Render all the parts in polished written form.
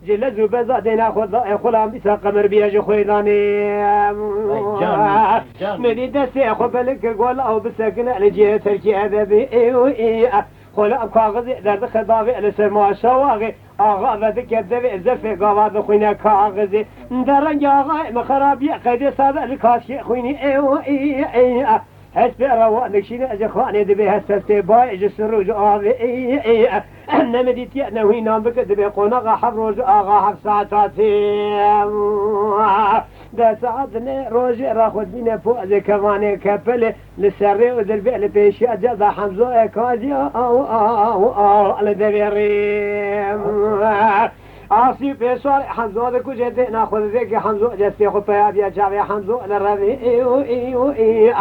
جل زوبزا دینا خلام بیسا قمر بیاج خویدانی مدی دستی خو بلک گل او بسکن لجی ترکی ادبی خلام کاغذ درد خداوی لسما شواغی آقا و دکدوی زفی گاواد خوینه کاغذی درنگ آقا مخرابی قید ساده لکاشی خوینی حسب روانك شين أجخاني دبي هسفت باي جسر رجعي نمديتي نوي نام بك دبي قناغ حفروج آغا حف ساعتاتي دا ساعتنا روجي راخد بينا فوق ذي كماني كبل للسري ودربي لبيشي أجازة حمزو إكازي على دبي ريم عاصي بيشوار حمزو ذكو جدي ناخذ ذيك حمزو جسي خطيات يا جاوي حمزو نرذي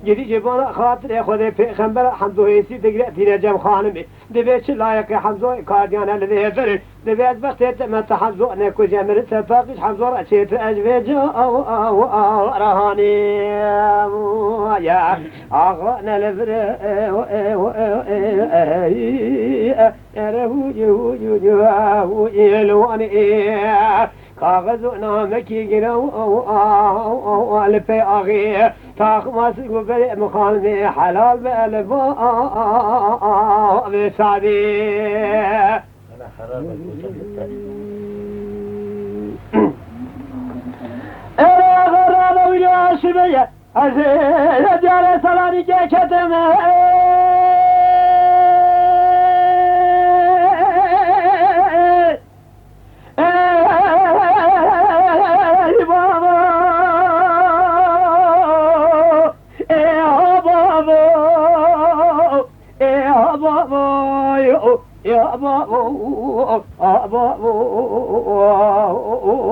جدی جبان خاطر خود پیغمبر حمزویسی دیگر تیر جم خانمی دبیچ لایق حمزوی کاردیان لذه بر دبیت وقت مت حمزو نکو جمر سفاقش حمزو را چیت اجوج او رهانی یا آقا نلفر رو یلوانی کاغذ و نامکی گرو لپی آغی تاخ ماسک و بری مخالمی حلال بلبا بسعدی أنا خراب أنا غراب ويا شبيه أزيد جاري سلاني كتمه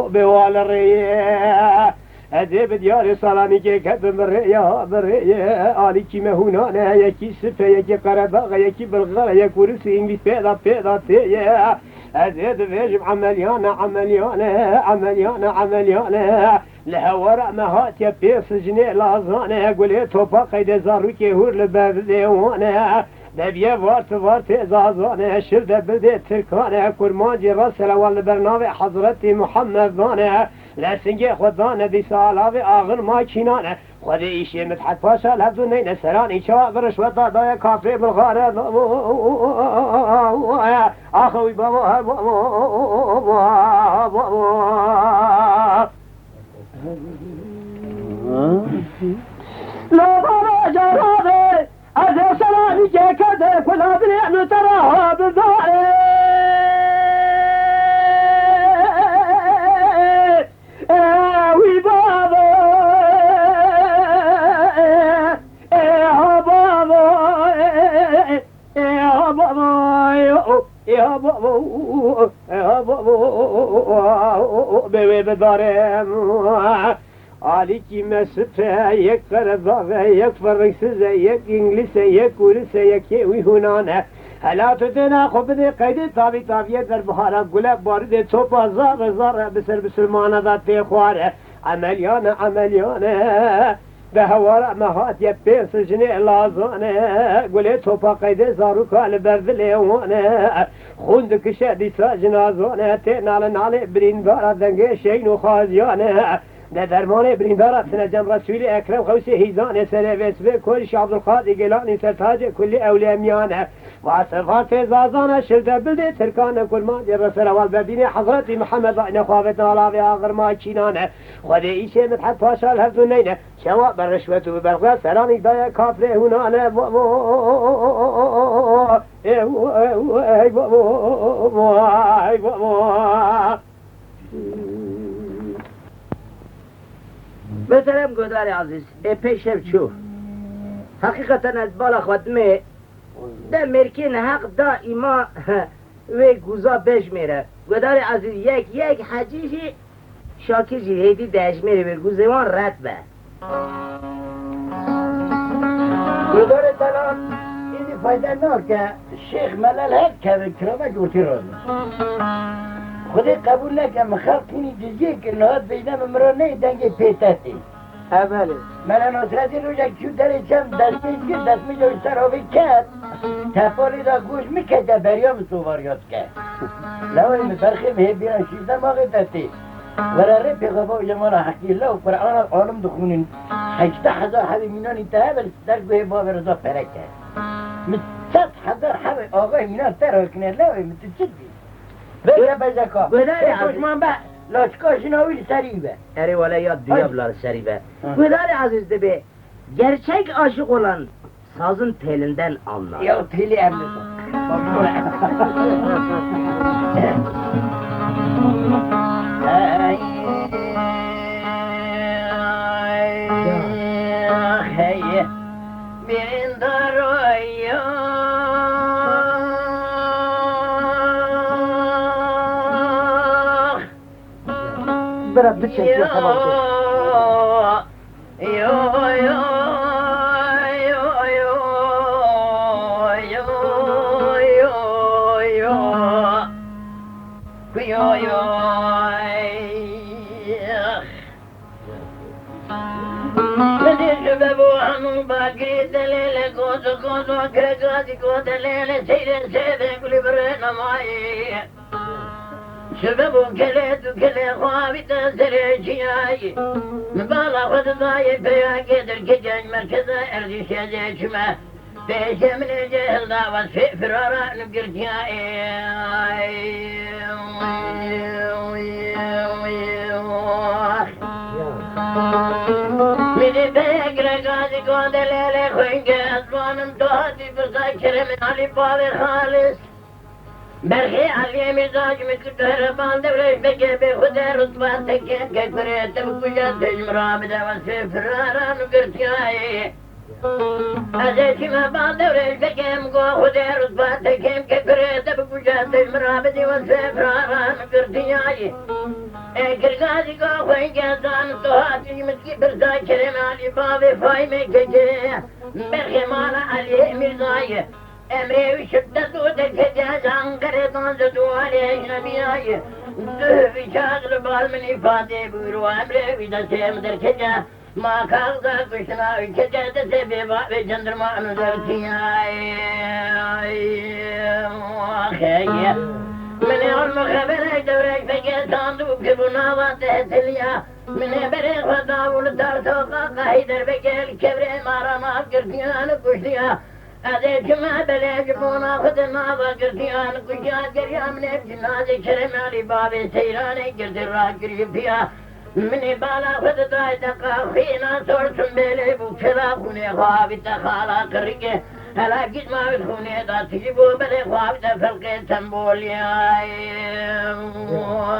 بوال الرياء أدب ديار سلامي كي كدم الرياء بالرياء آلي كي مهونانا يكي سفة يكي قرباغ يكي بالغرة يكي ورسي إنجليز بيضا تيا أدب فيجب عمليانا لها وراء مهات يبيس جنيه لازانا قولي توبا قيد زاروكي هور لباب ديوانا دبيه وارت ازازانه شرده بده ترکانه کرمانجی رسل اول برنامه حضرت محمد دانه لسنگه خودانه دی سالاوی آغن ماکینانه خود ایشی مدحت پاشا لفظو نینه سرانی چوا برش و دادای کافری بلغاره آخوی بابا لا بابا جرابه از سلامی که کده کلاد نعم تراها بذاره وی بابا یا بابا به بدارم آلی کی مسته یک قرباغه یک فرنسیزه یک انگلیسه یک کوریسه یک وی هونانه حالات دنا خوب ده قید تابیه در بهارا گله بارد توپا زار بسر بسلمانه داته خواره عملیانه به هوارا مهات یه پیس جنه لازانه گله توپا قید زارو کال بردله وانه خوند کشه دیسا جنازانه تی نال برین بارا دنگه شین و خازیانه ده درمان بریندار سنجم رسول اکرم خوش هیزان سلویس به کل شعب القادر گلانی سرتاج کل اولیمیانه و صفات زازان شلده بلده ترکان کل مادی رسول اول بردین حضرت محمد این خوابت نالاوی آغر ماکینانه خود ایشه مدحت پاشا الهفزو نینه شما برشوت و برغه سرانی دای کافره هونانه بسرم گودار عزیز پیشم چو حقیقتا از بالا خودمه ده مرکین حق دائما و گوزا بش میره گودار عزیز یک حجیشی شاکیجی هیدی دهش میره و گوزوان رد به گودار تلان اینی فایده نار که شیخ ملل هد که کرامه گوتی رو خودی قبول نکم خلق اینی جزیه که نهاد بیدم امرانه دنگ پیتاتی اوله من نصرتی رو جا کیو داره چم دستی که دست می جوش تراوی کرد تپالی دا گوش میکده بریا تو واریات که لوی مفرخیم هی بیان شیزده ماغی دستی وراره پیغبا جمالا حقی الله و قرآن عالم دخونین 18,000 حبی مینان انتها بل در گوه باب رضا پرکه 100,000 حبی آقای مینان تر کنه لوی متو جدی بگه بزکا خوشمان به لاچکاش ناویل سریبه eri valla ya duyablar seribe. Gıdari aziz de be, gerçek aşık olan sazın telinden anlar. Ya teli emri bir daroyu Biraz bir çekiyor tamam. شبابو كله كله خوابت سرجياي مبالغ خداي بيا قدر كجاج مركز ارضي شجاجما بيش من الجهل دعوة في فرارا نقرتياي من بيقر قاضي قاد الليلة خوينك أسوانم توهدي بساكر من علي بابي خالص برخي علي مزاج مكتر بان دورش بكي بخدا رطبان تكيب كفريت بكجا تجمرا بدا وصفي فرارا نقرتياي أزيتي ما بان دورش بكي مقو خدا رطبان تكيب كفريت بكجا تجمرا بدا وصفي فرارا نقرتياي كرقاتي قو خوين جازان توهاتي مسكي برزا كرم علي بابي فايمي كجي برخي مالا علي مزاج Emre şiddet ödek cezan kırıdan zuhali ecnebiyayı Dühü çağrı balmin ifade buyuru emre vidasemdir kece Ma kalda kışına kece de sebebi ve candırma anıdırtiyay Aheye Mene olma habere devrek peke sandu ki bu navat etiliya Mene bere fadavulu tartoka kahider bekel kevre marama kırtiyanı kuşluya أذيتما بلاجبونا خدما وقرتيان كجات قريا من الجناز كرم علي بابي سيراني قرد الراكري فيها مني بالا خدتا دقا خينا صورتم بيلي بوكلا خوني خوابي تخالا قريكي هلا قد ما بتخوني دا تجيبو بلي خوابي تفلقي تنبولي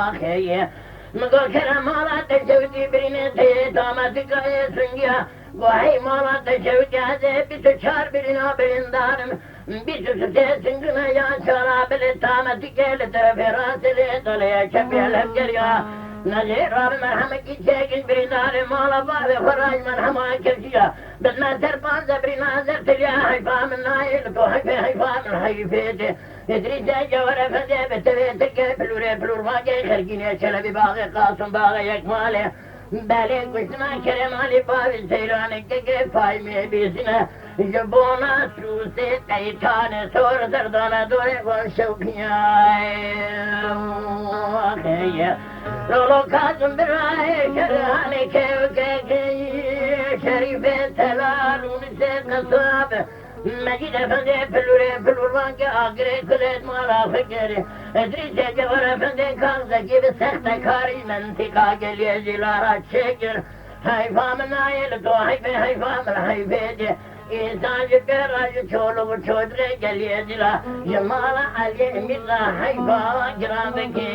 أخي مقول كرم مالا تجودي بريني تيتاما تقايا سنجيا Vay mala teşekküde bir çar birine birindarım bir sesin güne yaşara bile tamati gele terferasele dalaya çepeler geliyor Nazir Rabbi merhamet içekin birindarım mala babi faraj merhamet kerciya Bilmez terpanza birine zerteliya hayfamın nail ko hayfamın hayfeti İdrisse cevher efendi beteve teke plure vage khergine çelebi bağı kasım bağı yekmale Bale kuşuna kerem Ali Babi Seyran'ı keke fayme bizine Jabona suse taytane sor dardana dore kon şevkiyay Rolo kazım bir ay şerhane kevkeki Şerife telalun se kasab Mecid Efendi pülurvan ki agre kılet mala fikri Edrise Cevher Efendi kanza gibi sehte kari mentika geliyor zilara çekir Hayfamın ayeli to hayfamın hayfeci İnsancı bir acı çoluğu çoğdre geliyor zila Cemala Ali Emir'la hayfa giramdaki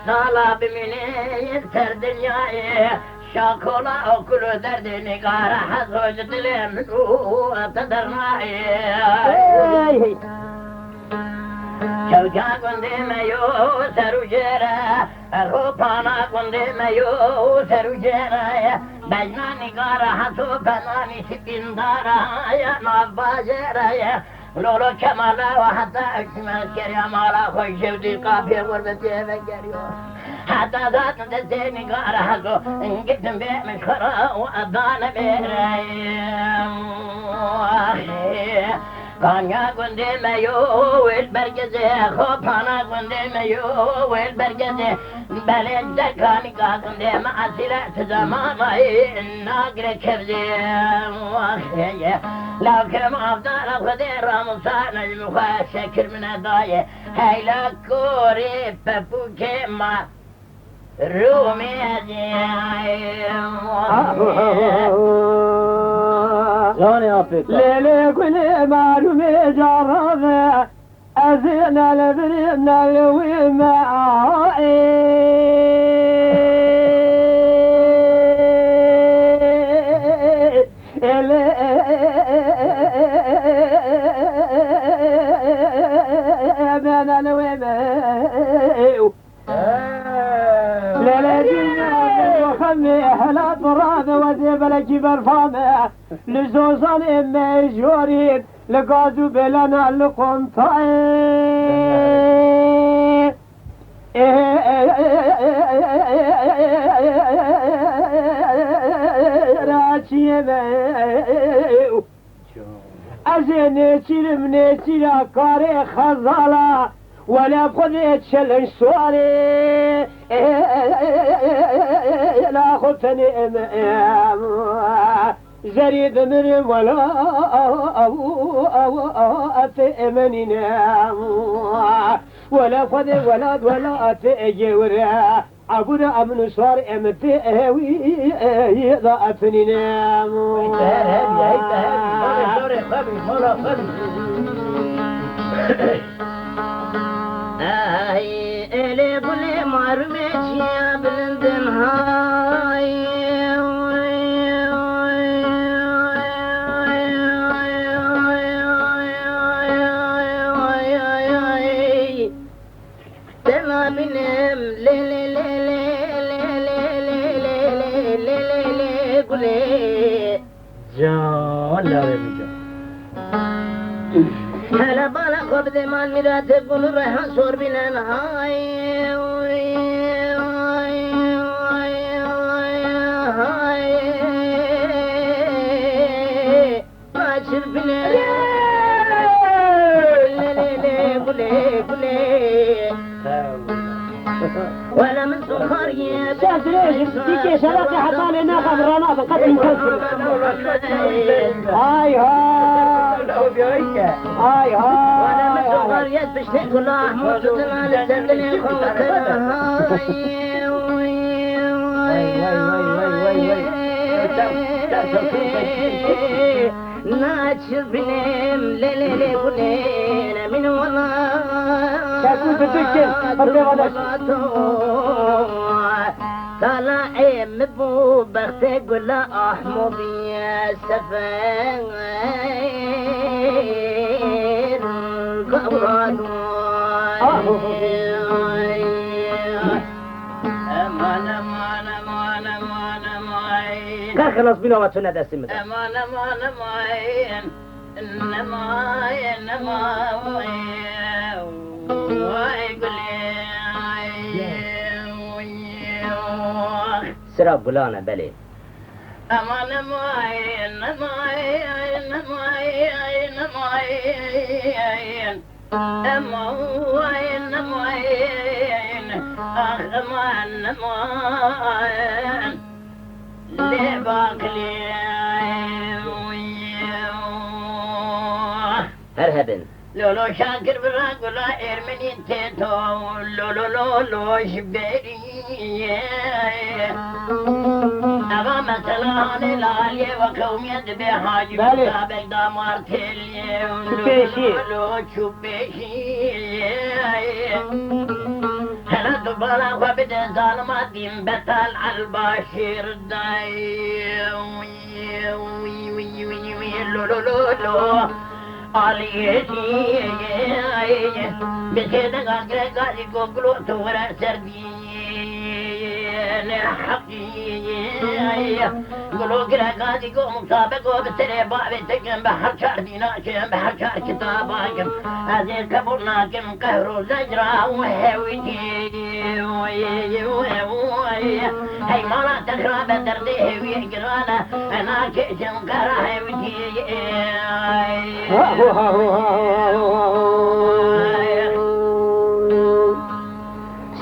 Sala bimine yeter dünyayı Şakola okulu derdini kara hazocu dilim Atadarnayı چوکا گنده میو سرو جره رو پانا گنده میو سرو جره بجنا نگار حسو پنانی سپینداره یا ناف باجره لولو کمالا و حتی اکسیمت کریا مالا خوش شودی قافی غربتی بگریو حتی ذات دسته نگار حسو انگتم بی مشخرا و ادان بیریم کانیا گنده میو ویل برگزه خوبانا گنده میو ویل برگزه بله دکانی کا گنده معصیله زمانای ناگر کبزه لکن افضل خود رامسان المخواه شکر من دایه هیلا کوری پپو که ما رومی جان آفریقا لیلی کنی معلوم جرابه ازین البریم نلوی معایی من نلوی معایی هلا طرابة وزيب لكي برفامة لزوزان إما يجورين لقادوا بلنا لقنطعين راشي مايو أزين تيرم نتيرا كاري خزالة ولا بخذ تشلن سواري لا خذتني زريد من ولا أتأمني ولا خذ ولاد ولا أتأجورا عبر أمن صار أمتي إذا أتني نام إلي قولي معرمتي يا بلندن هاي تلا منهم لي لي لي لي لي لي لي قولي جان لا بيجا هلا بالا خوب دمان میرات گل ریحان سور بینن های باشر بینن لیلی گلی گلی ولا من سخارية سأدريش ديكي شراكي حتى لنا خبرانا بقدر مكسر هاي هاي ولا من سخارية بشتي كل أحمد وطلع للسندني ناتشر بنيم ليلي بنين من والله شاكون بتذكر طلع مبو بختي قول أحمد يا سفير قبران كان خلاص بينا واتونا دستي مدى سراب بلانا بلي هرهبن لولو شاكر براغولا ارمني تيتو لولو شبيري أبا مثلا هاني لالي وقومية بحاجب سابق دامار تيلي لولو شبيشي هلا دبالا وبدا ظالمات دين بطل الباشر داي لولو آلیتی بسید گازی گلو تو ورا سردی حقی گلو گازی گو مسابقه بسر بابی تکم به هر چار دیناشم به هر چار کتاباشم از این قبول ناکم قهر و زجرا و هویتی حیمانا تخراب درد هوی گرانا انا کشم قهر هویتی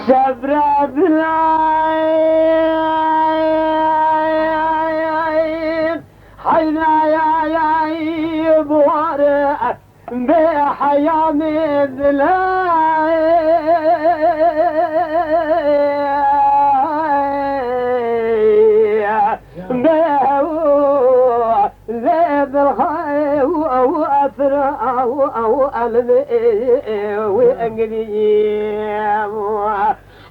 صبر بوارع بحياة ذيب الخير وأثر أو ألمي وأنقليم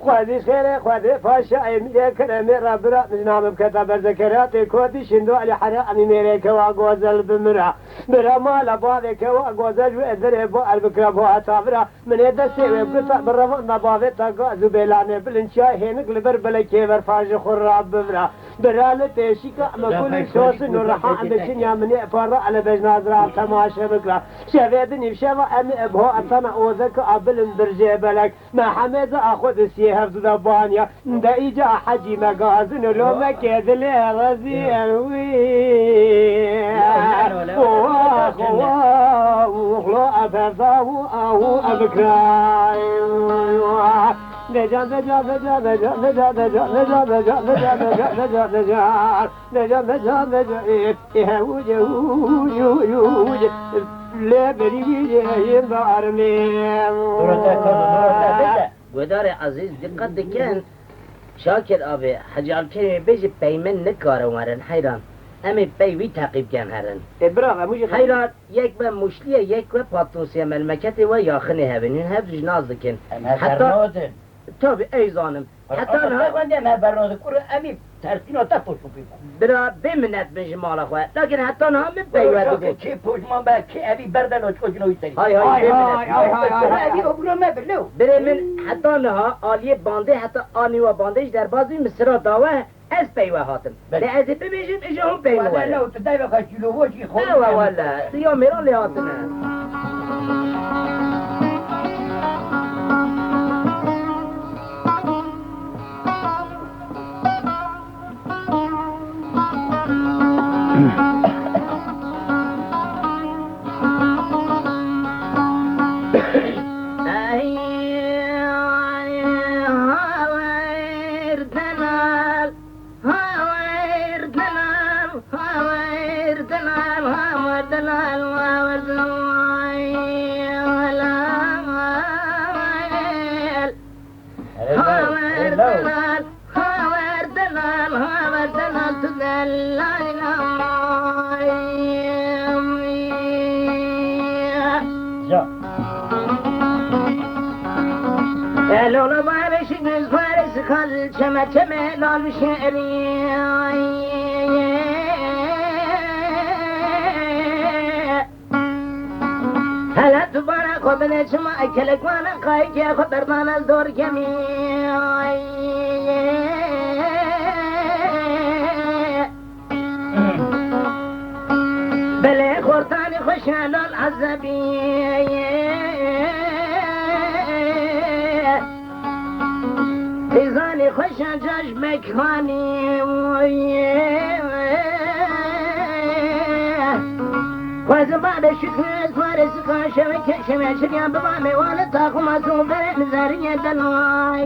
خودی خیره خودی فاشای میگه کرمی رب را نام بکتا برذکراتی کودی شندو علی حرامی میره که واگوزل بمرا برا مالا باوی که واگوزل و ادره با البکرا با اتابرا من دستی و بکتا برا نباوی تا گازو بیلانه بلنچای هنگ لبر بلکی ورفاج خوراب بمرا برا لتشی که مکول سوس نورحان بچین یا منی پارا علی بجناز را تماشه بکرا شویدنی شوا امی ابها اتنا اوزک ابلن برجه بلک ما حمد اخود سیه هفت دبانيا دا إيجا حجي مقازن لو مكيد لي غزير وخلو أفرضا أو أبكراي نجا نجا نجا نجا نجا نجا نجا نجا نجا نجا نجا نجا نجا نجا نجا يهوج يهوج يهوج لا بريجي ينبارمي گودار عزیز دقت دکن شاکر آبی حجال کریمی بیجی پیمن نکاره ورن حیران امی پیوی تعقیب کن هرن ابراغ موجی حیران یک به مشلیه یک به پاتوسی ملمکتی و یاخنی هبین این هفت ناز دکن حتی تابی ایزانم حتی نه برنامه کور امی ترسینا تا پوشو برا بمنت بنج مالا خواه لیکن حتی نه هم پیوه دکن چه پوشمان با که اوی بردن و چوجنوی تری های های بمنت اوی ابرو ما بلو بره من حتی نه آلیه بانده حتی آنی و باندهش در بازی مصرا داوه از پیوه هاتم لعزی ببیشم اجا هم پیوه وره لو تدای بخواه کیلو وشی خود نه والا یا میران لیاتنه لولا بابش نز فارس خل چمه چمه لال شعری هلا دوباره خوب نشما اکل کوانا قای که خود برمان از دور کمی بله خورتانی خوشحالال عذبی ایزانی خوش جاش مکانی خوز بعد شکر فارس کاشم کشم شکم ببام والا تاخم ازو برن زرین دلوی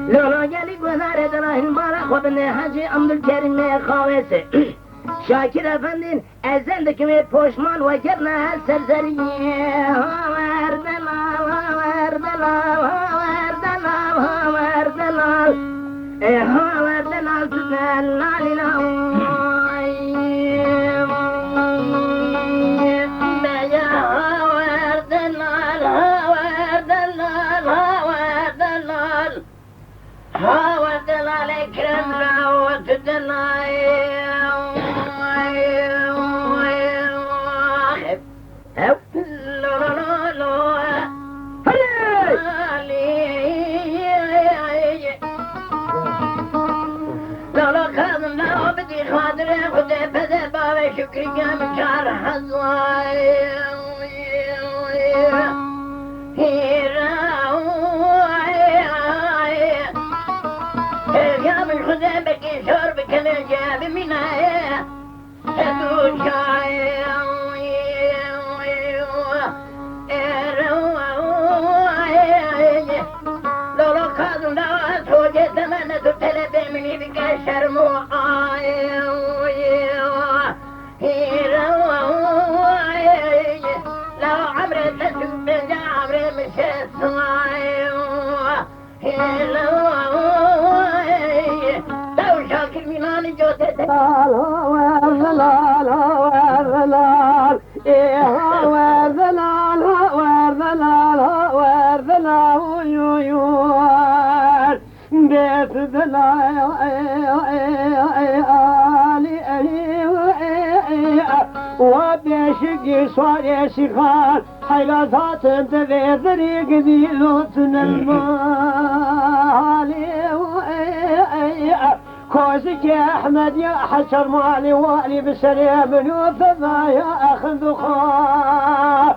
لولا گلی گذاره دراهن بارا خود نه حجی عبدالکریم خواهسه شاکر افندین از زندگی پشمان و گرنه هل سرزری وردلال وردلال وردلال وردلال وردلال تدلال وردلال اكرم له وتدلال شكرك مجار حظاي يا من خدامك شربك انا جاب منايا هدو شاي لو كادوا لا توجد زمانة تلبي مني بك شرموعاي لو عمري تسوب عمري مش الصاي لو شاكر مناني جوتي وبيشقي صار يا شيخان حيلاتات انت في طريق ذي لوتن المال كوزك يا احمد يا حشر مالي والي بسلام وفضا يا اخذ خا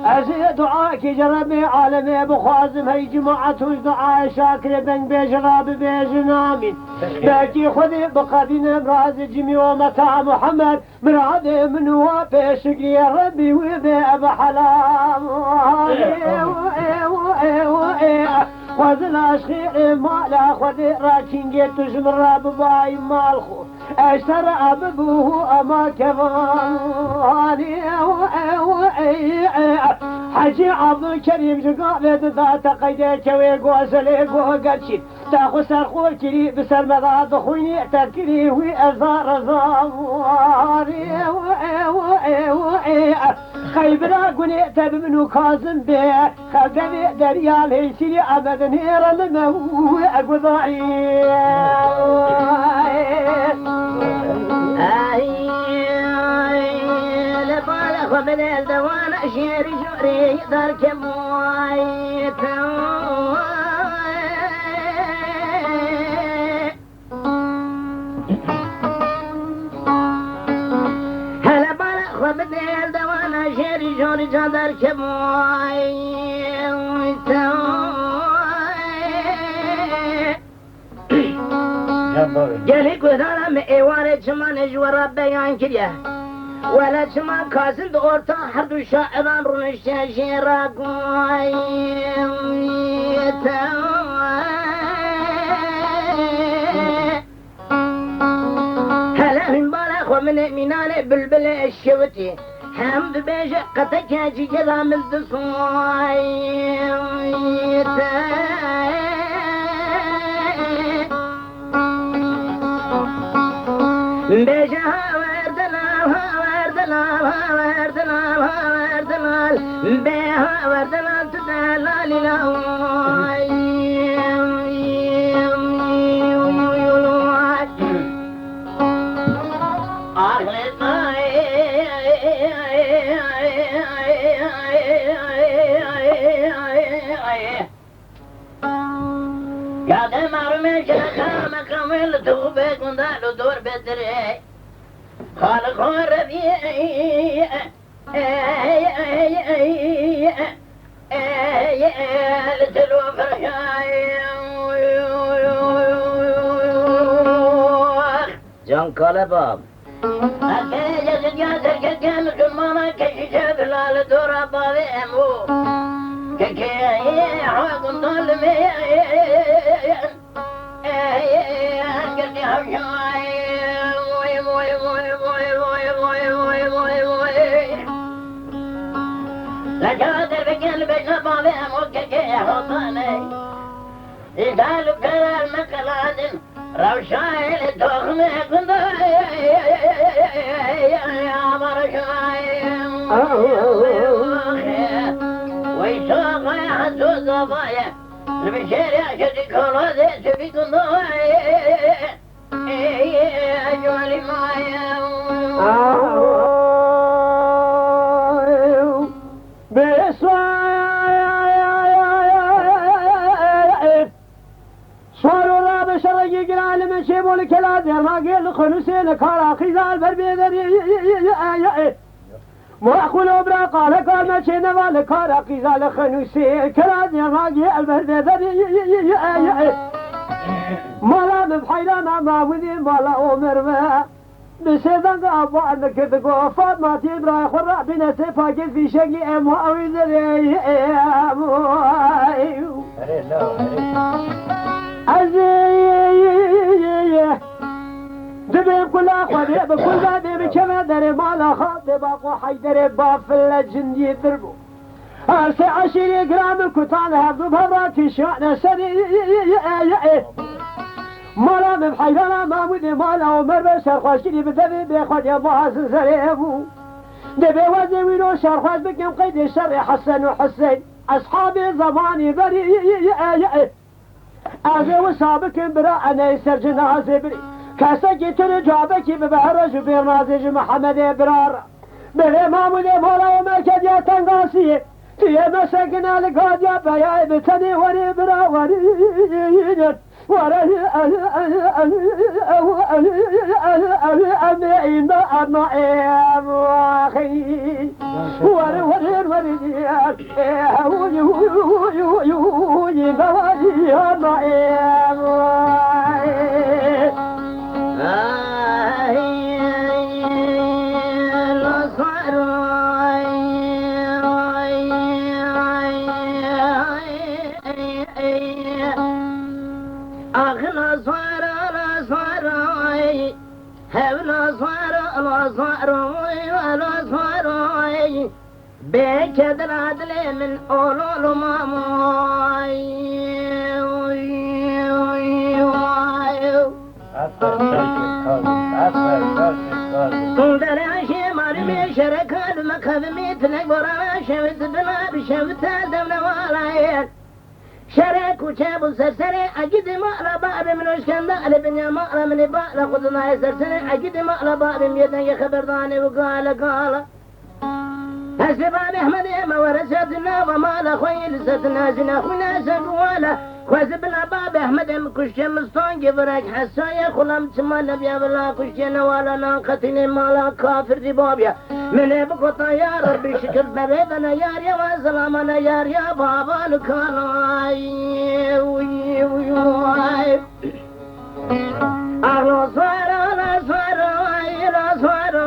أزيد دعاك جربي عالمي بخازم هي جماعة دعاء شاكر بن بجراب بجنامين باقي خذي بقدين براز جمي ومتاع محمد مراد من وفي شكري يا ربي وذي بحلام خذ الاشخير مالا خذ راكين جيت جمرة بباي مالخو اشترى ابوه اما كفاني حجي عبد الكريم جقابت ذات قيدك ويقوسلك وقرشي تاخو سرخو الكري بسر مضاد خويني تكري وازار زواري خيبرا قولي تبمنو كازم بيه خلقني دريال هيسيري ابد نير المو اقضعي لبالك ومن الدوان شيري جوري دارك مويت هلا بالك ومن الدوان شيري جوري دارك مويت جالك وذانا مئوانة شمان جورا بيان كريه ولا شمان كاسن دورتا حردو شاعران رنشا شيرا قويتا هلا من بالك ومن منال بلبل الشوتي هم ببيجة قتك هاجي جلا من دصويتا بيجها وردلال بيها وردلال تدلال لهواي يا دمار مشرق مكمل توبك وندالو دور بدري خالق ربيعي لتلو فرشاي جان كالباب أكيد جاتر كجان كمانا كشجاب لا لدور أبابي أمو كي حقن ظلمي قلبي هوشاي لا جادر بقلبي نبابي أمو كي حطاني إذا لبكر المقلادن روشاي لتوخني قنداي يا مرشاي ويسوق يحسو الضفايا المشاريع شدي كولادي سبي قنداي أجوالي معايا كلا درماقل خنوسين كارا خيزال بربيدري مراخل وبرا قال ما شينا والكارا خيزال خنوسين كلا درماقل بربيدري مالا بحيرانا ما ودي مالا عمر ما بسيدان قابو عندك تقو فاطمة تبرا خرع بنا سفاكت في شكل أموي ذري عزيزي دبيب كل أخوة بكل بابي بكما دري مالا خاطب أقو حيدري باف الجندي دربو أرسي عشيري قرام الكتان هفضو بهراكي شعنا سري مالا بحيرانا ما ودي مالا عمر بشر خوشكني بدبي بيخد يا باز زريبو دبي وزي وينو شر خوش بكم قيد الشر حسن وحسين أصحابي زماني بري أزي وصابك براء أنا يسر جنازي بري كاسكي ترجابك ببهرج وبرنازج محمد إبرار بلي ما ودي مالا عمر كديا تنقاسي تيه مسكنا لقاديا بيا بتني وري برا وري بكدر عدلي من أولو ماموي در عشي مارمي شرك المكذمي تنقبر شفت بلا بشفت دم نوالايين شرك وشاب سرسري أجد مألا باب من وشكن دأل بنيا مألا من بألا قدنا سرسري أجد مألا باب ميدن يخبرداني وقال حسب أحمد ما ورثتنا وما لخوي لستنا زنا خونا سقوالا خوزبنا باب أحمد مكشي مستان جبرك حسايا خلم تما نبيا ولا كشي نوالا ناقتني مالا كافر دي بابيا من بقطا يا ربي شكر ببيدنا يار يا وسلامنا يار يا بابا لكالاي أغلو صارا لا صارا لا صارا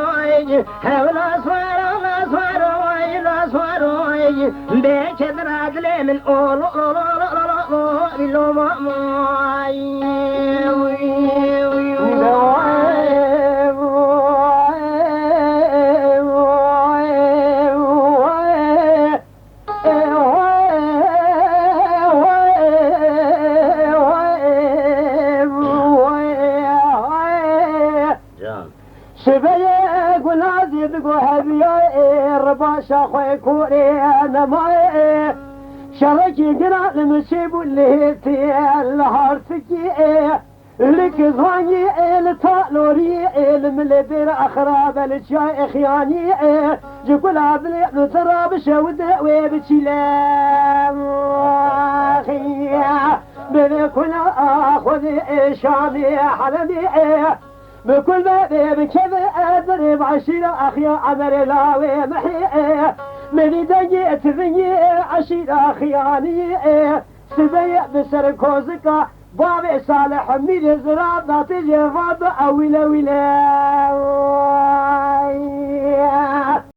هولا صارا بكدر عدلي من أولو بلو مأموي شبيك ونازي بقو هبيا رباشا خوي كوري انا ماي شركي قرا المشيب اللي تي الهارتكي لك ظاني التالوري الملبر اخراب الشاي اخياني جقول عبلي نتراب شود وبتشيلام اخي بكل اخذ شامي حلبي بكل بابي بكذا أضرب عشيرة أخي عمر لاوي محي من دقي تبني عشيرة أخياني سبيع بسر كوزكا بابي صالح ميل زراب ناتي جفاب أويلا ويلا